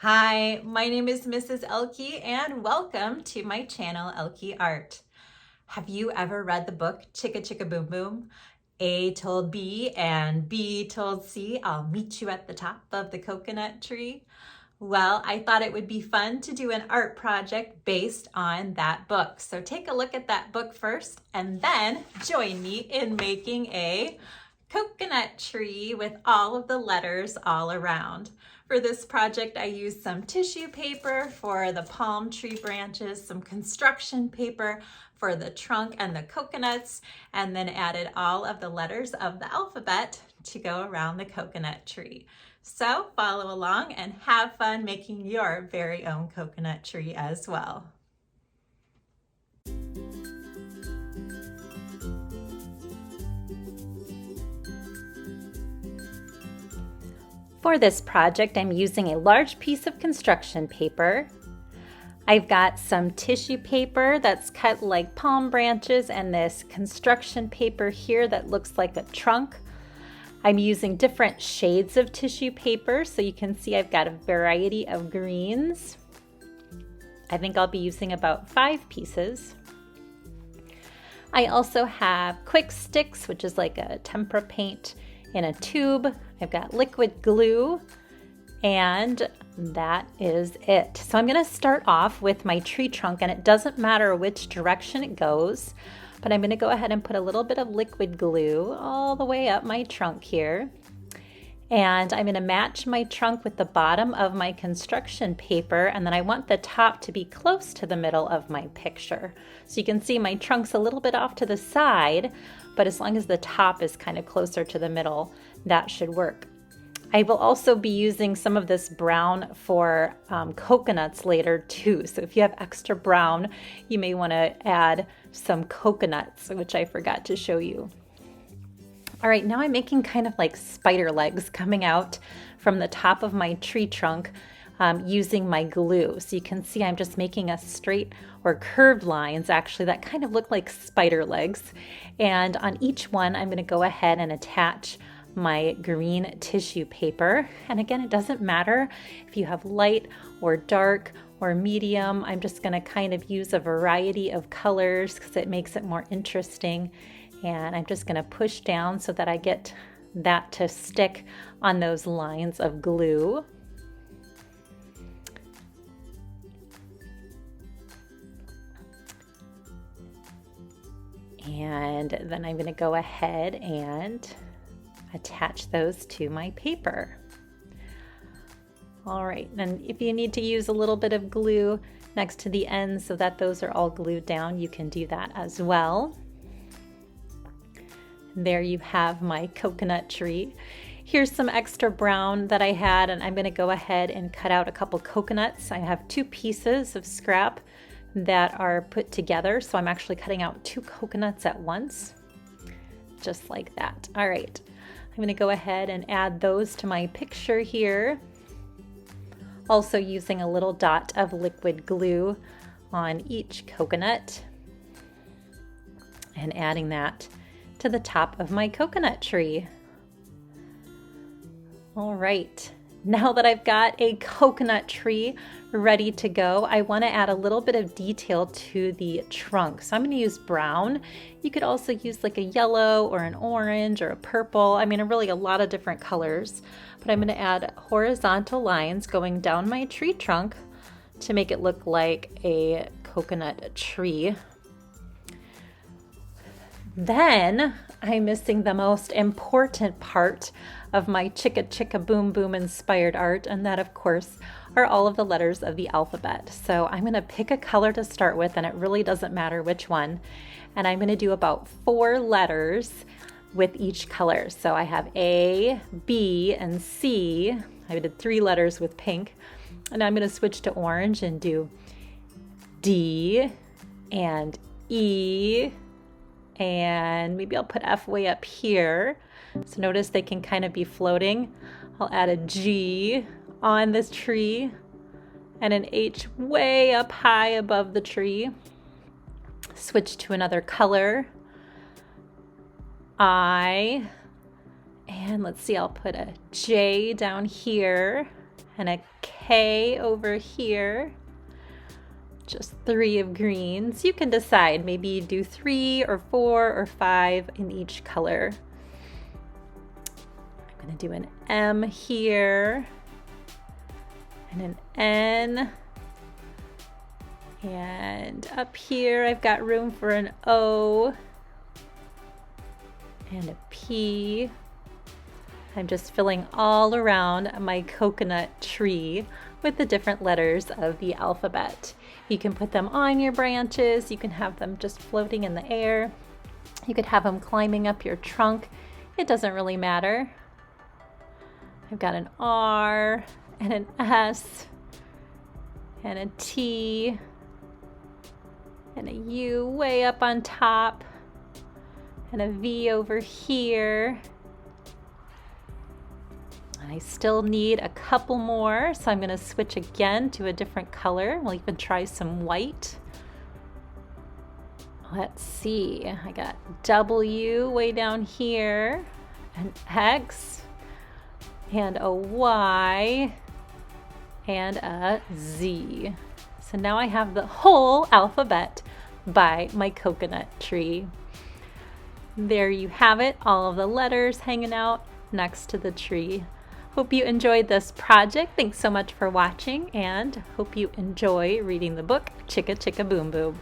Hi, my name is Mrs. Ehlke and welcome to my channel, Ehlke Art. Have you ever read the book Chicka Chicka Boom Boom? A told B and B told C, I'll meet you at the top of the coconut tree. Well, I thought it would be fun to do an art project based on that book. So take a look at that book first and then join me in making a coconut tree with all of the letters all around. For this project, I used some tissue paper for the palm tree branches, some construction paper for the trunk and the coconuts, and then added all of the letters of the alphabet to go around the coconut tree. So follow along and have fun making your very own coconut tree as well. For this project, I'm using a large piece of construction paper. I've got some tissue paper that's cut like palm branches and this construction paper here that looks like a trunk. I'm using different shades of tissue paper, so you can see I've got a variety of greens. I think I'll be using about 5 pieces. I also have quick sticks, which is like a tempera paint in a tube. I've got liquid glue, and that is it. So I'm going to start off with my tree trunk, and it doesn't matter which direction it goes, but I'm going to go ahead and put a little bit of liquid glue all the way up my trunk here. And I'm going to match my trunk with the bottom of my construction paper, and then I want the top to be close to the middle of my picture. So you can see my trunk's a little bit off to the side, but as long as the top is kind of closer to the middle, that should work. I will also be using some of this brown for coconuts later too. So if you have extra brown, you may want to add some coconuts, which I forgot to show you. All right, now I'm making kind of like spider legs coming out from the top of my tree trunk using my glue. So you can see I'm just making a straight or curved lines actually that kind of look like spider legs. And on each one, I'm going to go ahead and attach my green tissue paper. And again, it doesn't matter if you have light or dark or medium. I'm just going to kind of use a variety of colors because it makes it more interesting. And I'm just going to push down so that I get that to stick on those lines of glue. And then I'm going to go ahead and attach those to my paper. All right, and if you need to use a little bit of glue next to the ends so that those are all glued down, you can do that as well. There you have my coconut tree. Here's some extra brown that I had, and I'm going to go ahead and cut out a couple coconuts. I have 2 pieces of scrap that are put together, so I'm actually cutting out 2 coconuts at once, just like that. All right, I'm going to go ahead and add those to my picture here. Also using a little dot of liquid glue on each coconut and adding that to the top of my coconut tree. All right, now that I've got a coconut tree ready to go, I want to add a little bit of detail to the trunk. So I'm going to use brown. You could also use like a yellow or an orange or a purple. I mean, really a lot of different colors, but I'm going to add horizontal lines going down my tree trunk to make it look like a coconut tree. Then I'm missing the most important part of my Chicka Chicka Boom Boom inspired art, and that of course are all of the letters of the alphabet. So I'm going to pick a color to start with, and it really doesn't matter which one, and I'm going to do about 4 letters with each color. So I have A, B, and C. I did 3 letters with pink, and I'm going to switch to orange and do D and E, and maybe I'll put F way up here. So notice they can kind of be floating. I'll add a G on this tree and an H way up high above the tree. Switch to another color. I, and let's see, I'll put a J down here and a K over here. Just 3 of greens. You can decide, maybe you do 3 or 4 or 5 in each color. I'm going to do an M here and an N. And up here I've got room for an O and a P. I'm just filling all around my coconut tree with the different letters of the alphabet. You can put them on your branches, you can have them just floating in the air, you could have them climbing up your trunk. It doesn't really matter. I've got an R and an S and a T and a U way up on top and a V over here. And I still need a couple more, so I'm going to switch again to a different color. We'll even try some white. Let's see, I got W way down here, an X, and a Y, and a Z. So now I have the whole alphabet by my coconut tree. There you have it, all of the letters hanging out next to the tree. Hope you enjoyed this project. Thanks so much for watching, and hope you enjoy reading the book Chicka Chicka Boom Boom.